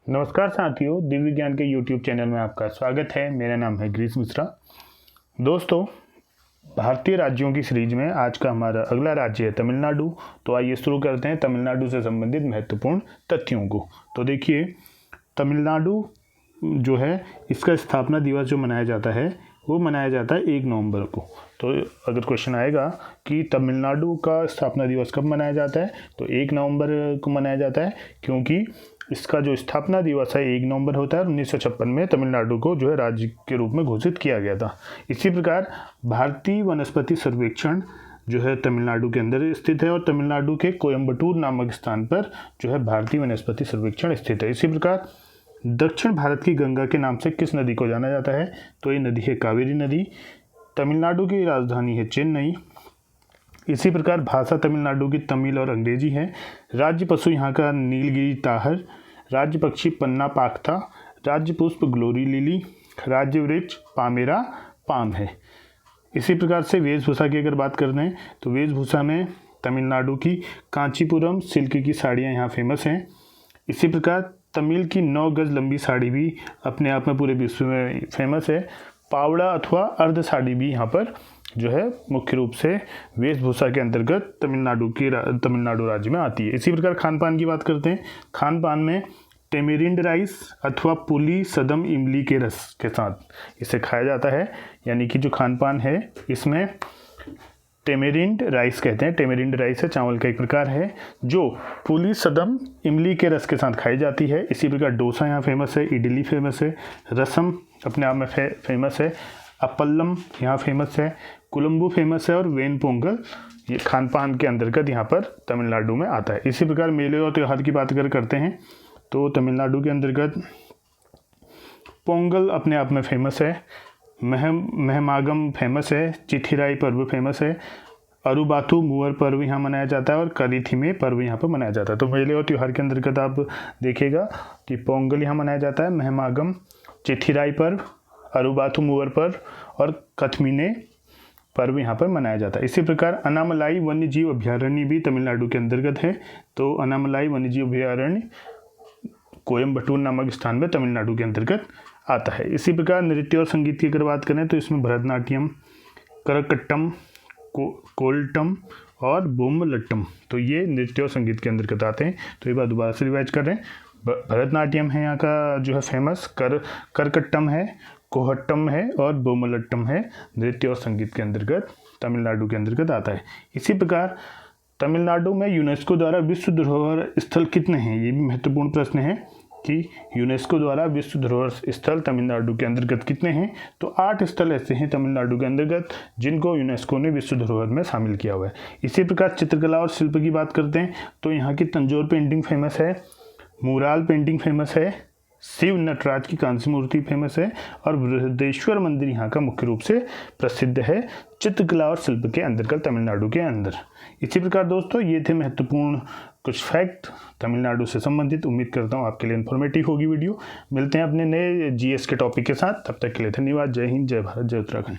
नमस्कार साथियों, दिव्य ज्ञान के YouTube चैनल में आपका स्वागत है। मेरा नाम है गिरीश मिश्रा। दोस्तों, भारतीय राज्यों की सीरीज में आज का हमारा अगला राज्य है तमिलनाडु। तो आइए शुरू करते हैं तमिलनाडु से संबंधित महत्वपूर्ण तथ्यों को। तो देखिए, तमिलनाडु जो है इसका स्थापना दिवस जो मनाया जाता है वो मनाया जाता है 1 नवंबर को। तो अगर क्वेश्चन आएगा कि तमिलनाडु का स्थापना दिवस कब मनाया जाता है, तो 1 नवंबर को मनाया जाता है, क्योंकि इसका जो स्थापना दिवस है 1 नवंबर होता है। 1956 में तमिलनाडु को जो है राज्य के रूप में घोषित किया गया था। इसी प्रकार भारतीय वनस्पति सर्वेक्षण जो है तमिलनाडु के अंदर स्थित है और तमिलनाडु के कोयम्बटूर नामक स्थान पर जो है भारतीय वनस्पति सर्वेक्षण स्थित है। इसी प्रकार दक्षिण भारत की गंगा के नाम से किस नदी को जाना जाता है, तो ये नदी है कावेरी नदी। तमिलनाडु की राजधानी है चेन्नई। इसी प्रकार भाषा तमिलनाडु की तमिल और अंग्रेजी है। राज्य पशु यहाँ का नीलगिरी ताहर, राज्य पक्षी पन्ना पाख्ता, राज्य पुष्प ग्लोरी लिली, राज्य वृक्ष पामेरा पाम है। इसी प्रकार से वेशभूषा की अगर बात करते हैं तो वेशभूषा में तमिलनाडु की कांचीपुरम सिल्क की साड़ियाँ यहाँ फेमस हैं। इसी प्रकार तमिल की 9 गज लंबी साड़ी भी अपने आप में पूरे विश्व में फेमस है। पावड़ा अथवा अर्ध साड़ी भी यहाँ पर जो है मुख्य रूप से वेशभूषा के अंतर्गत तमिलनाडु राज्य में आती है। इसी प्रकार खान पान की बात करते हैं। खान पान में टेमेरिंड राइस अथवा पुली सदम इमली के रस के साथ इसे खाया जाता है। यानी कि जो खान पान है इसमें टेमेरिंड राइस कहते हैं। टेमेरिंड राइस है चावल का एक प्रकार है जो पुली सदम इमली के रस के साथ खाई जाती है। इसी प्रकार डोसा यहाँ फेमस है, इडली फेमस है, रसम अपने आप में फेमस है, अपल्लम यहाँ फेमस है, कोलंबो फेमस है और वेन पोंगल ये खान पान के अंतर्गत यहाँ पर तमिलनाडु में आता है। इसी प्रकार मेले और त्यौहार की बात अगर करते हैं तो तमिलनाडु के अंतर्गत पोंगल अपने आप में फेमस है, महमागम फेमस है, चिथिराई पर्व फेमस है, अरुबाथु मूवर पर्व यहाँ मनाया जाता है और करिथिमे पर्व यहाँ पर मनाया जाता है। तो मेले और त्यौहार के अंतर्गत आप देखिएगा कि पोंगल यहाँ मनाया जाता है, महमागम, चिथिराई पर्व, अरुबाथु मूवर पर्व और कथमिने पर्व यहाँ पर मनाया जाता है। इसी प्रकार अनामलाई वन्य जीव अभ्यारण्य भी तमिलनाडु के अंतर्गत है। तो अनामलाई वन्य जीव अभ्यारण्य कोयम्बटूर नामक स्थान में तमिलनाडु के अंतर्गत आता है। इसी प्रकार नृत्य और संगीत की अगर बात करें तो इसमें भरतनाट्यम, करकट्टम, कोल्टम और बोमलट्टम तो ये नृत्य और संगीत के अंतर्गत आते हैं। तो ये बात दोबारा से रिवाइज कर रहे हैं। भरतनाट्यम है यहाँ का जो है फेमस, करकट्टम है, कोहट्टम है और बोमलट्टम है, नृत्य और संगीत के अंतर्गत तमिलनाडु के अंतर्गत आता है। इसी प्रकार तमिलनाडु में यूनेस्को द्वारा विश्व धरोहर स्थल कितने हैं, ये भी महत्वपूर्ण प्रश्न है कि यूनेस्को द्वारा विश्व धरोहर स्थल तमिलनाडु के अंतर्गत कितने हैं। तो 8 स्थल ऐसे हैं तमिलनाडु के अंतर्गत जिनको यूनेस्को ने विश्व धरोहर में शामिल किया हुआ है। इसी प्रकार चित्रकला और शिल्प की बात करते हैं तो यहाँ की तंजौर पेंटिंग फेमस है, मुराल पेंटिंग फेमस है, शिव नटराज की कांस्य मूर्ति फेमस है और बृहदेश्वर मंदिर यहाँ का मुख्य रूप से प्रसिद्ध है चित्रकला और शिल्प के अंतर्गत तमिलनाडु के अंदर। इसी प्रकार दोस्तों ये थे महत्वपूर्ण कुछ फैक्ट तमिलनाडु से संबंधित। उम्मीद करता हूँ आपके लिए इन्फॉर्मेटिव होगी वीडियो। मिलते हैं अपने नए जीएस के टॉपिक के साथ, तब तक के लिए धन्यवाद। जय हिंद, जय भारत, जय उत्तराखंड।